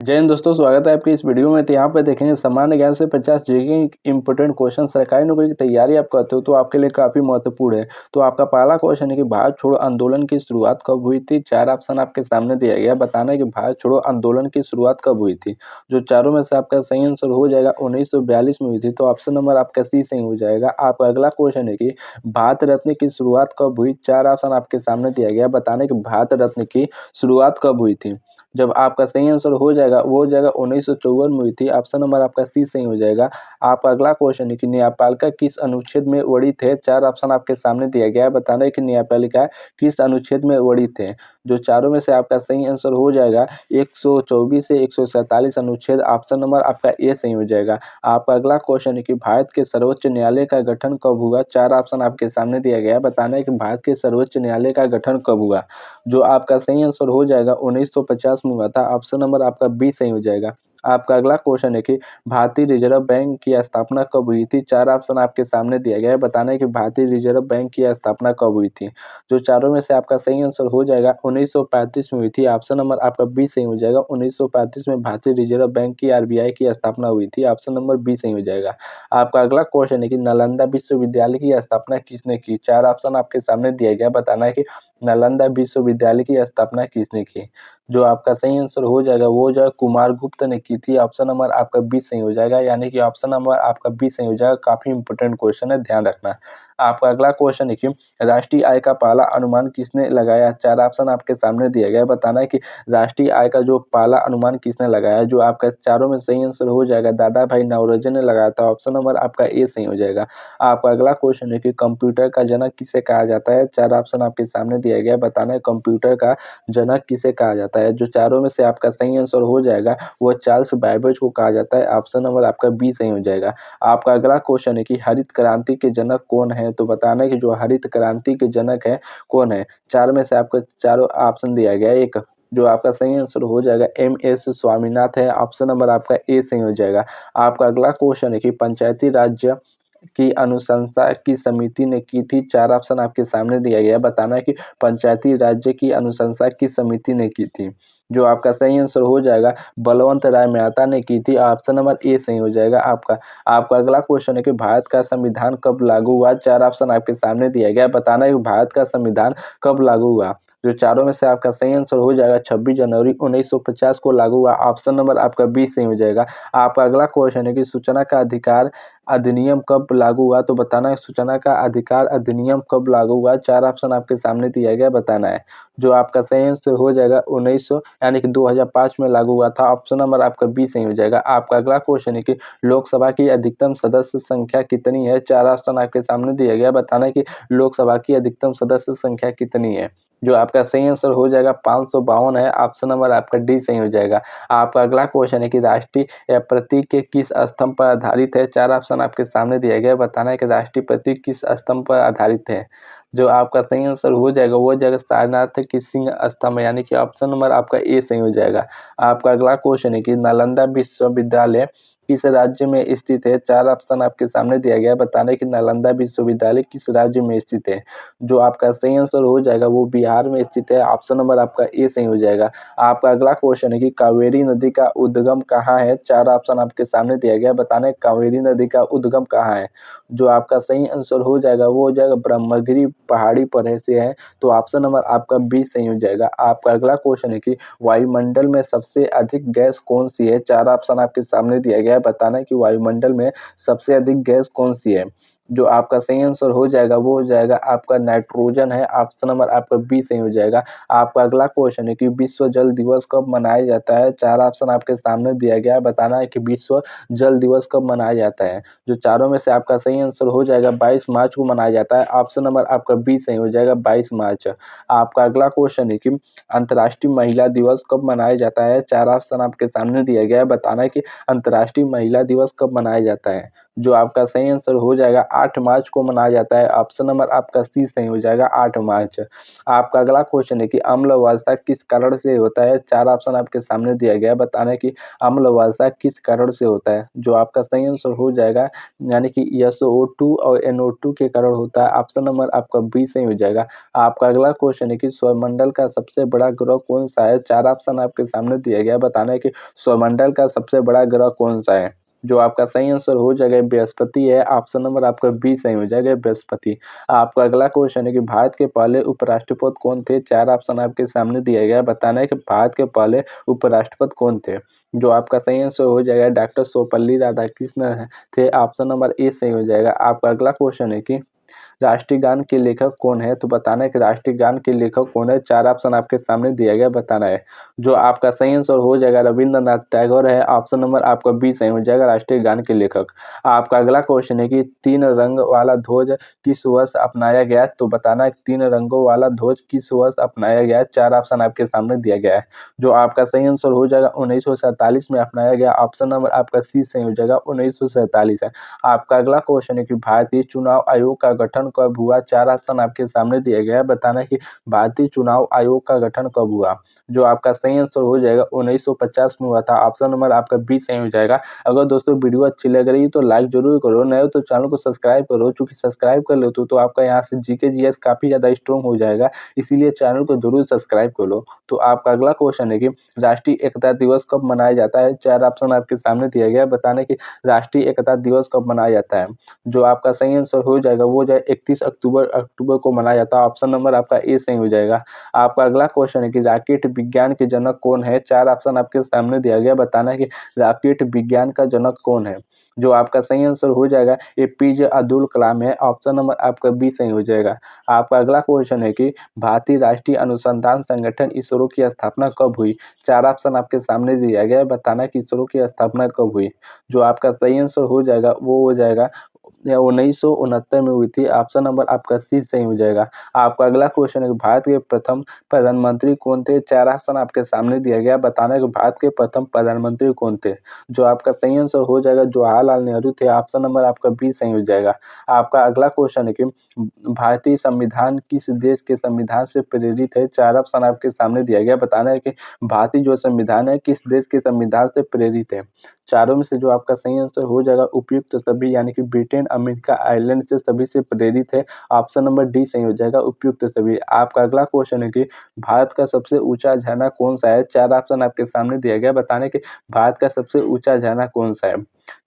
जय हिंद दोस्तों, स्वागत है आपकी इस वीडियो में। तो यहाँ पे देखेंगे सामान्य ज्ञान से 50 जीके इंपोर्टेंट क्वेश्चन। सरकारी नौकरी की तैयारी आप करते हो तो आपके लिए काफ़ी महत्वपूर्ण है। तो आपका पहला क्वेश्चन है कि भारत छोड़ो आंदोलन की शुरुआत कब हुई थी। 4 ऑप्शन आपके सामने दिया गया है। बताना है कि भारत छोड़ो आंदोलन की शुरुआत कब हुई थी। जो चारों में से आपका सही आंसर हो जाएगा 1942 में हुई थी। तो ऑप्शन नंबर आपका सी सही हो जाएगा। आपका अगला क्वेश्चन है कि भारत रत्न की शुरुआत कब हुई। 4 ऑप्शन आपके सामने दिया गया है। बताना है कि भारत रत्न की शुरुआत कब हुई थी। जब आपका सही आंसर हो जाएगा वो हो जाएगा 1954 में हुई थी। ऑप्शन नंबर आपका सी सही हो जाएगा। आपका अगला क्वेश्चन है कि न्यायपालिका किस अनुच्छेद में वर्णित है। 4 ऑप्शन आपके सामने दिया गया है। बताना है कि न्यायपालिका किस अनुच्छेद में वर्णित है। जो चारों में से आपका सही आंसर हो जाएगा 124 से 147 अनुच्छेद। ऑप्शन नंबर आपका ए सही हो जाएगा। आपका अगला क्वेश्चन है कि भारत के सर्वोच्च न्यायालय का गठन कब हुआ। 4 ऑप्शन आपके सामने दिया गया है। बताना है कि भारत के सर्वोच्च न्यायालय का गठन कब हुआ। जो आपका सही आंसर हो जाएगा 1950 में हुआ था। ऑप्शन नंबर आपका बी सही हो जाएगा। आपका अगला क्वेश्चन है कि भारतीय रिजर्व बैंक की स्थापना कब हुई थी। 4 ऑप्शन आपके सामने दिया गया है। बताना है कि भारतीय रिजर्व बैंक की स्थापना कब हुई थी। जो चारों में से आपका सही आंसर हो जाएगा 1935 में हुई थी। ऑप्शन नंबर आपका बी सही हो जाएगा। 1935 में भारतीय रिजर्व बैंक की आरबीआई की स्थापना हुई थी। ऑप्शन नंबर बी सही हो जाएगा। आपका अगला क्वेश्चन है कि नालंदा विश्वविद्यालय की स्थापना किसने की। 4 ऑप्शन आपके सामने दिया गया। बताना है कि नालंदा विश्वविद्यालय की स्थापना किसने की। जो आपका सही आंसर हो जाएगा वो हो जाएगा कुमारगुप्त ने की थी। ऑप्शन नंबर आपका बी सही हो जाएगा। यानी कि ऑप्शन नंबर आपका बी सही हो जाएगा। काफी इंपोर्टेंट क्वेश्चन है, ध्यान रखना। आपका अगला क्वेश्चन है कि राष्ट्रीय आय का पहला अनुमान किसने लगाया। 4 ऑप्शन आपके सामने दिया गया है। बताना है कि राष्ट्रीय आय का जो पहला अनुमान किसने लगाया। जो आपका चारों में सही आंसर हो जाएगा दादा भाई नौरोजी ने लगाया था। ऑप्शन नंबर आपका ए सही हो जाएगा। आपका अगला क्वेश्चन है कि कंप्यूटर का जनक किसे कहा जाता है। 4 ऑप्शन आपके सामने दिया गया है। बताना है कंप्यूटर का जनक किसे कहा जाता है। जो चारों में से आपका सही आंसर हो जाएगा वो चार्ल्स बैबेज को कहा जाता है। ऑप्शन नंबर आपका बी सही हो जाएगा। आपका अगला क्वेश्चन है कि हरित क्रांति के जनक कौन है। तो बताना है कि जो हरित क्रांति के जनक है कौन है। 4 में से आपको चारों ऑप्शन दिया गया है। एक जो आपका सही आंसर हो जाएगा एम.एस. स्वामीनाथ है। ऑप्शन नंबर आपका ए सही हो जाएगा। आपका अगला क्वेश्चन है कि पंचायती राज्य की अनुशंसा की समिति ने की थी। 4 ऑप्शन आपके सामने दिया गया है। बताना है कि पंचायती राज्य की अनुशंसा की समिति ने की थी। जो आपका सही आंसर हो जाएगा बलवंत राय मेहता ने की थी। ऑप्शन नंबर ए सही हो जाएगा आपका। आपका अगला क्वेश्चन है कि भारत का संविधान कब लागू हुआ। 4 ऑप्शन आपके सामने दिया गया है। बताना है कि भारत का संविधान कब लागू हुआ। जो चारों में से आपका सही आंसर हो जाएगा 26 जनवरी 1950 को लागू हुआ। ऑप्शन नंबर आपका बी सही हो जाएगा। आपका अगला क्वेश्चन है कि सूचना का अधिकार अधिनियम कब लागू हुआ। तो बताना है सूचना का अधिकार अधिनियम कब लागू हुआ। 4 ऑप्शन आपके सामने दिया गया, बताना है। जो आपका सही आंसर हो जाएगा 1900 यानी कि 2005 में लागू हुआ था। ऑप्शन नंबर आपका बी सही हो जाएगा। आपका अगला क्वेश्चन है कि लोकसभा की अधिकतम सदस्य संख्या कितनी है। 4 ऑप्शन आपके सामने दिया गया, बताना है कि लोकसभा की अधिकतम सदस्य संख्या कितनी है। जो आपका सही आंसर हो जाएगा 552 है। ऑप्शन नंबर आपका डी सही हो जाएगा। आपका अगला क्वेश्चन है कि राष्ट्रीय प्रतीक के किस स्तंभ पर आधारित है। 4 ऑप्शन आपके सामने दिया गया है। बताना है कि राष्ट्रीय प्रतीक किस स्तंभ पर आधारित है। जो आपका सही आंसर हो जाएगा वो हो जाएगा सारनाथ की सिंह स्तंभ, यानी कि ऑप्शन नंबर आपका ए सही हो जाएगा। आपका अगला क्वेश्चन है कि नालंदा विश्वविद्यालय किस राज्य में स्थित है। 4 ऑप्शन आपके सामने दिया गया है। बताना है कि नालंदा विश्वविद्यालय किस राज्य में स्थित है। जो आपका सही आंसर हो जाएगा वो बिहार में स्थित है। ऑप्शन नंबर आपका ए सही हो जाएगा। आपका अगला क्वेश्चन है कि कावेरी नदी का उद्गम कहाँ है। 4 ऑप्शन आपके सामने दिया गया है। बताना है कावेरी नदी का उद्गम कहाँ है। जो आपका सही आंसर हो जाएगा वो हो जाएगा ब्रह्मगिरी पहाड़ी पर से है। तो ऑप्शन नंबर आपका बी सही हो जाएगा। आपका अगला क्वेश्चन है कि वायुमंडल में सबसे अधिक गैस कौन सी है। 4 ऑप्शन आपके सामने दिया गया है। बताना है कि वायुमंडल में सबसे अधिक गैस कौन सी है। जो आपका सही आंसर हो जाएगा वो हो जाएगा आपका नाइट्रोजन है। ऑप्शन नंबर आपका बी सही हो जाएगा। आपका अगला क्वेश्चन है कि विश्व जल दिवस कब मनाया जाता है। 4 ऑप्शन आपके सामने दिया गया है। बताना है कि विश्व जल दिवस कब मनाया जाता है। जो चारों में से आपका सही आंसर हो जाएगा 22 मार्च को मनाया जाता है। ऑप्शन नंबर आपका बी सही हो जाएगा 22 मार्च। आपका अगला क्वेश्चन है कि अंतर्राष्ट्रीय महिला दिवस कब मनाया जाता है। 4 ऑप्शन आपके सामने दिया गया है। बताना है कि अंतर्राष्ट्रीय महिला दिवस कब मनाया जाता है। जो आपका सही आंसर हो जाएगा 8 मार्च को मनाया जाता है। ऑप्शन नंबर आपका सी सही हो जाएगा 8 मार्च। आपका अगला क्वेश्चन है कि अम्ल वर्षा किस कारण से होता है? 4 ऑप्शन आपके सामने दिया गया है, बताना है कि अम्ल वर्षा किस कारण से होता है? जो आपका सही आंसर हो जाएगा यानी कि SO2 और NO2 के कारण होता है। ऑप्शन नंबर आपका बी सही हो जाएगा। आपका अगला क्वेश्चन है कि सौरमंडल का सबसे बड़ा ग्रह कौन-सा है? 4 ऑप्शन आपके सामने दिया गया है, बताना है कि सौरमंडल का सबसे बड़ा ग्रह कौन-सा है? जो आपका सही आंसर हो जाएगा बृहस्पति है। ऑप्शन नंबर आपका बी सही हो जाएगा बृहस्पति। आपका अगला क्वेश्चन है कि भारत के पहले उपराष्ट्रपति कौन थे? 4 ऑप्शन आपके सामने दिया गया है, बताना है कि भारत के पहले उपराष्ट्रपति कौन थे? जो आपका सही आंसर हो जाएगा डॉक्टर सर्वपल्ली राधाकृष्णन थे। ऑप्शन नंबर ए सही हो जाएगा। आपका अगला क्वेश्चन है कि राष्ट्रीय गान के लेखक कौन है? तो बताना है कि राष्ट्रीय गान के लेखक कौन है? 4 ऑप्शन आपके सामने दिया गया, बताना है। जो आपका सही आंसर हो जाएगा रविंद्रनाथ टैगोर है। ऑप्शन नंबर आपका बी सही हो जाएगा राष्ट्रीय गान के लेखक। आपका अगला क्वेश्चन है कि 3 रंग वाला ध्वज किस वर्ष अपनाया गया? तो बताना है 3 रंगों वाला ध्वज किस वर्ष अपनाया गया? 4 ऑप्शन आपके सामने दिया गया है। जो आपका सही आंसर हो जाएगा 1947 में अपनाया गया। ऑप्शन नंबर आपका सी सही हो जाएगा 1947 है। आपका अगला क्वेश्चन है कि भारतीय चुनाव आयोग का गठन कब हुआ? 4 ऑप्शन आपके सामने दिए गए हैं, बताना है कि भारतीय चुनाव आयोग का गठन कब हुआ? जो आपका सही आंसर हो जाएगा 1950 में हुआ था। ऑप्शन नंबर आपका बी सही हो जाएगा। अगर दोस्तों वीडियो अच्छी लग रही है तो लाइक जरूर करो, नए हो तो चैनल को सब्सक्राइब करो, चूंकि सब्सक्राइब कर लो तो आपका यहाँ से जीके जीएस काफी ज्यादा स्ट्रॉन्ग हो जाएगा, इसीलिए चैनल को जरूर सब्सक्राइब कर लो। तो आपका अगला क्वेश्चन है कि राष्ट्रीय एकता दिवस कब मनाया जाता है? 4 ऑप्शन आपके सामने दिया गया है, बताना है कि राष्ट्रीय एकता दिवस कब मनाया जाता है? जो आपका सही आंसर हो जाएगा वो जो है 31 अक्टूबर को मनाया जाता है। ऑप्शन नंबर आपका ए सही हो जाएगा। आपका अगला क्वेश्चन है कि रॉकेट विज्ञान के जनक कौन है? 4 ऑप्शन आपके सामने दिया गया, बताना है कि रॉकेट विज्ञान का जनक कौन है? जो आपका सही आंसर हो जाएगा एपीजे अब्दुल कलाम है। ऑप्शन नंबर आपका बी सही हो जाएगा। आपका अगला क्वेश्चन है कि भारतीय राष्ट्रीय अनुसंधान संगठन इसरो की स्थापना कब हुई? 4 ऑप्शन आपके सामने दिया गया है, बताना है कि इसरो की स्थापना कब हुई? जो आपका सही आंसर हो जाएगा वो हो जाएगा 1969 में हुई थी। ऑप्शन नंबर आपका सी सही हो जाएगा। आपका अगला क्वेश्चन है कि भारत के प्रथम प्रधानमंत्री कौन थे? 4 ऑप्शन आपके सामने दिया गया, बताना है कि भारत के प्रथम प्रधानमंत्री कौन थे? जो आपका सही आंसर हो जाएगा जवाहरलाल नेहरू थे। ऑप्शन नंबर आपका बी सही हो जाएगा। आपका अगला क्वेश्चन है कि भारतीय संविधान किस देश के संविधान से प्रेरित है? 4 ऑप्शन आपके सामने दिया गया, बताना है कि भारतीय जो संविधान है किस देश के संविधान से प्रेरित है? चारों में से जो आपका सही आंसर हो जाएगा उपयुक्त सभी यानी कि ब्रिटेन, अमेरिका, आयरलैंड से सभी से प्रेरित है। ऑप्शन नंबर डी सही हो जाएगा उपयुक्त सभी। आपका अगला क्वेश्चन है कि भारत का सबसे ऊंचा झरना कौन सा है? 4 ऑप्शन आपके सामने दिया गया, बताने कि भारत का सबसे ऊंचा झरना कौन सा है?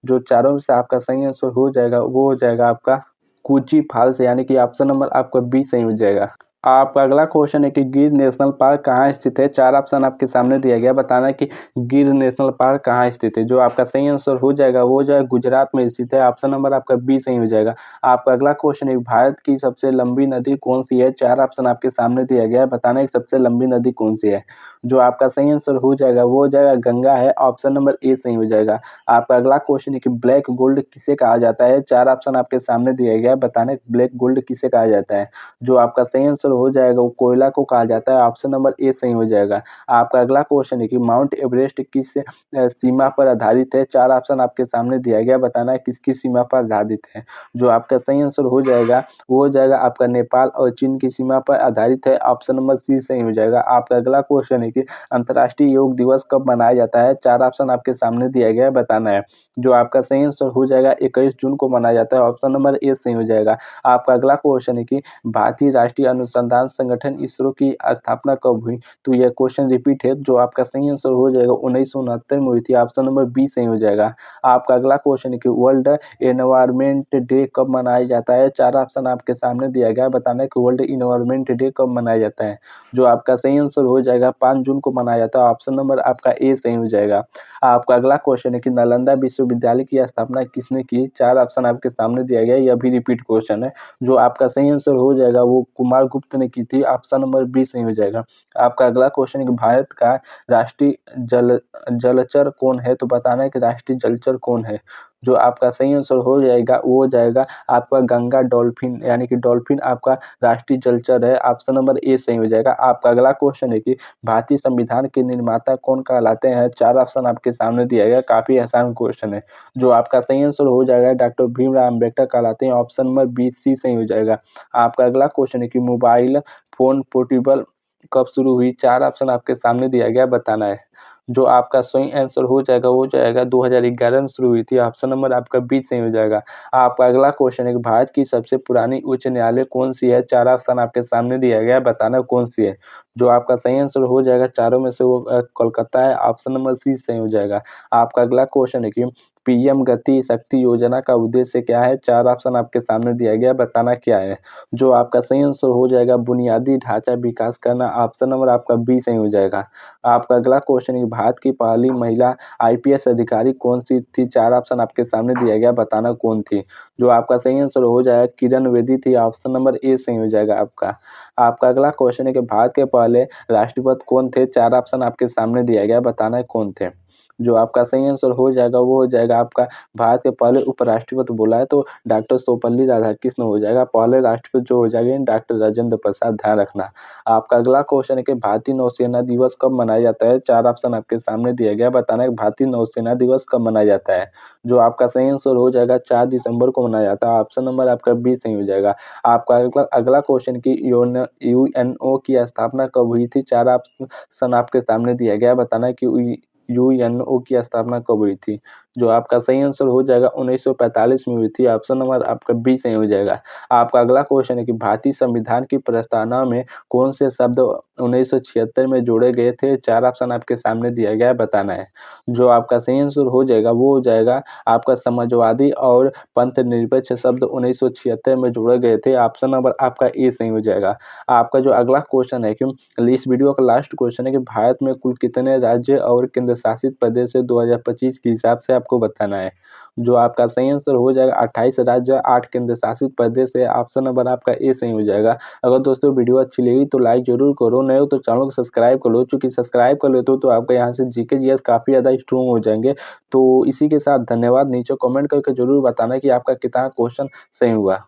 जो चारों में से आपका सही आंसर हो जाएगा वो हो जाएगा आपका कूची फॉल्स यानी कि ऑप्शन नंबर आपका बी सही हो जाएगा। आपका अगला क्वेश्चन है कि गिर नेशनल पार्क कहाँ स्थित है? 4 ऑप्शन आपके सामने दिया गया, बताना है कि गिर नेशनल पार्क कहाँ स्थित है? जो आपका सही आंसर हो जाएगा वो जो है गुजरात में स्थित है। ऑप्शन नंबर आपका बी सही हो जाएगा। आपका अगला क्वेश्चन है भारत की सबसे लंबी नदी कौन सी है? 4 ऑप्शन आपके सामने दिया गया है, बताना है कि सबसे लंबी नदी कौन सी है? जो आपका सही आंसर हो जाएगा वो हो जाएगा गंगा है। ऑप्शन नंबर ए सही हो जाएगा। आपका अगला क्वेश्चन है कि ब्लैक गोल्ड किसे कहा जाता है? 4 ऑप्शन आपके सामने दिया गया है, बताना है ब्लैक गोल्ड किसे कहा जाता है? जो आपका सही आंसर हो जाएगा वो कोयला को कहा जाता है। ऑप्शन नंबर ए सही हो जाएगा। आपका अगला क्वेश्चन है कि माउंट एवरेस्ट किस सीमा पर आधारित है? 4 ऑप्शन आपके सामने दिया गया, बताना है किसकी सीमा पर आधारित है? जो आपका सही आंसर हो जाएगा वो हो जाएगा आपका नेपाल और चीन की सीमा पर आधारित है। ऑप्शन नंबर सी सही हो जाएगा। आपका अगला क्वेश्चन है कि अंतर्राष्ट्रीय योग दिवस कब मनाया जाता है? 4 ऑप्शन आपके सामने दिया गया है, बताना है। जो आपका सही आंसर हो जाएगा 21 जून को मनाया जाता है। ऑप्शन नंबर ए सही हो जाएगा। आपका अगला क्वेश्चन है कि भारतीय राष्ट्रीय अनुसंधान संगठन इसरो की स्थापना कब हुई? तो यह क्वेश्चन रिपीट है। जो आपका सही आंसर हो जाएगा 1969 में हुई थी। ऑप्शन नंबर बी सही हो जाएगा। आपका अगला क्वेश्चन है कि वर्ल्ड एनवायरमेंट डे कब मनाया जाता है? 4 ऑप्शन आपके सामने दिया गया है, बताना है कि वर्ल्ड एनवायरमेंट डे कब मनाया जाता है? जो आपका सही आंसर हो जाएगा 5 जून को मनाया जाता है। ऑप्शन नंबर आपका ए सही हो जाएगा। आपका अगला क्वेश्चन है कि नालंदा विश्वविद्यालय की स्थापना किसने की? 4 ऑप्शन आपके सामने दिया गया है, यह भी रिपीट क्वेश्चन है। जो आपका सही आंसर हो जाएगा वो कुमार गुप्त ने की थी। ऑप्शन नंबर बी सही हो जाएगा। आपका अगला क्वेश्चन है कि भारत का राष्ट्रीय जलचर कौन है? तो बताना है कि राष्ट्रीय जलचर कौन है? जो आपका सही आंसर हो जाएगा वो हो जाएगा आपका गंगा डॉल्फिन, यानी कि डॉल्फिन आपका राष्ट्रीय जलचर है। ऑप्शन नंबर ए सही हो जाएगा। आपका अगला क्वेश्चन है कि भारतीय संविधान के निर्माता कौन कहलाते हैं? 4 ऑप्शन आपके सामने दिया गया है, काफ़ी आसान क्वेश्चन है। जो आपका सही आंसर हो जाएगा डॉक्टर भीमराव अम्बेडकर कहलाते हैं। ऑप्शन नंबर बी सी सही हो जाएगा। आपका अगला क्वेश्चन है कि मोबाइल फ़ोन पोर्टेबल कब शुरू हुई? 4 ऑप्शन आपके सामने दिया गया है, बताना है। जो आपका सही आंसर हो जाएगा वो हो जाएगा 2011 में शुरू हुई थी। ऑप्शन नंबर आपका बी सही हो जाएगा। आपका अगला क्वेश्चन है कि भारत की सबसे पुरानी उच्च न्यायालय कौन-सी है? 4 ऑप्शन आपके सामने दिया गया है, बताना कौन-सी है। जो आपका सही आंसर हो जाएगा चारों में से वो कोलकाता है। ऑप्शन नंबर सी सही हो जाएगा। आपका अगला क्वेश्चन है कि पीएम गति शक्ति योजना का उद्देश्य क्या है? 4 ऑप्शन आपके सामने दिया गया है, बताना क्या है। जो आपका सही आंसर हो जाएगा बुनियादी ढांचा विकास करना। ऑप्शन नंबर आपका बी सही हो जाएगा। आपका अगला क्वेश्चन है भारत की पहली महिला आईपीएस अधिकारी कौन-सी थी? 4 ऑप्शन आपके सामने दिया गया है, बताना कौन थी। जो आपका सही आंसर हो जाएगा किरण बेदी थी। ऑप्शन नंबर ए सही हो जाएगा आपका। आपका अगला क्वेश्चन है कि भारत के पहले राष्ट्रपति कौन थे? 4 ऑप्शन आपके सामने दिया गया है, बताना है कौन थे। जो आपका सही आंसर हो जाएगा वो हो जाएगा आपका भारत के पहले उपराष्ट्रपति बोला है तो डॉक्टर सर्वपल्ली राधाकृष्णन हो जाएगा। पहले राष्ट्रपति जो हो जाएंगे डॉक्टर राजेंद्र प्रसाद, ध्यान रखना। आपका अगला क्वेश्चन है कि भारतीय नौसेना दिवस कब मनाया जाता है? 4 ऑप्शन आपके सामने दिया गया है, बताना है भारतीय नौसेना दिवस कब मनाया जाता है। जो आपका सही आंसर हो जाएगा 4 दिसंबर को मनाया जाता है। ऑप्शन नंबर आपका बी सही हो जाएगा। आपका अगला अगला क्वेश्चन की यूएनओ की स्थापना कब हुई थी? 4 ऑप्शन आपके सामने दिया गया है, बताना है कि यूएनओ की स्थापना कब हुई थी। जो आपका सही आंसर हो जाएगा 1945 में हुई थी। ऑप्शन नंबर आपका बी सही हो जाएगा। आपका अगला क्वेश्चन है कि भारतीय संविधान की प्रस्तावना में कौन से शब्द 1976 में जोड़े गए थे? 4 ऑप्शन आपके सामने दिया गया है, बताना है। जो आपका सही आंसर हो जाएगा वो हो जाएगा आपका समाजवादी और पंथ निरपेक्ष शब्द 1976 में जोड़े गए थे। ऑप्शन नंबर आपका ए सही हो जाएगा। आपका जो अगला क्वेश्चन है कि इस वीडियो का लास्ट क्वेश्चन है कि भारत में कुल कितने राज्य और केंद्र शासित प्रदेश है 2025 के हिसाब से आपको बताना है। जो आपका सही आंसर हो जाएगा 28 राज्य 8 केंद्र शासित प्रदेश है। ऑप्शन नंबर आपका ए सही हो जाएगा। अगर दोस्तों वीडियो अच्छी लगी तो लाइक जरूर करो, नए हो तो चैनल को सब्सक्राइब कर लो। चूंकि सब्सक्राइब कर लेते हो तो आपका यहाँ से जीके जीएस काफी ज्यादा स्ट्रॉन्ग हो जाएंगे। तो इसी के साथ धन्यवाद। नीचे कमेंट करके जरूर बताना कि आपका कितना क्वेश्चन सही हुआ।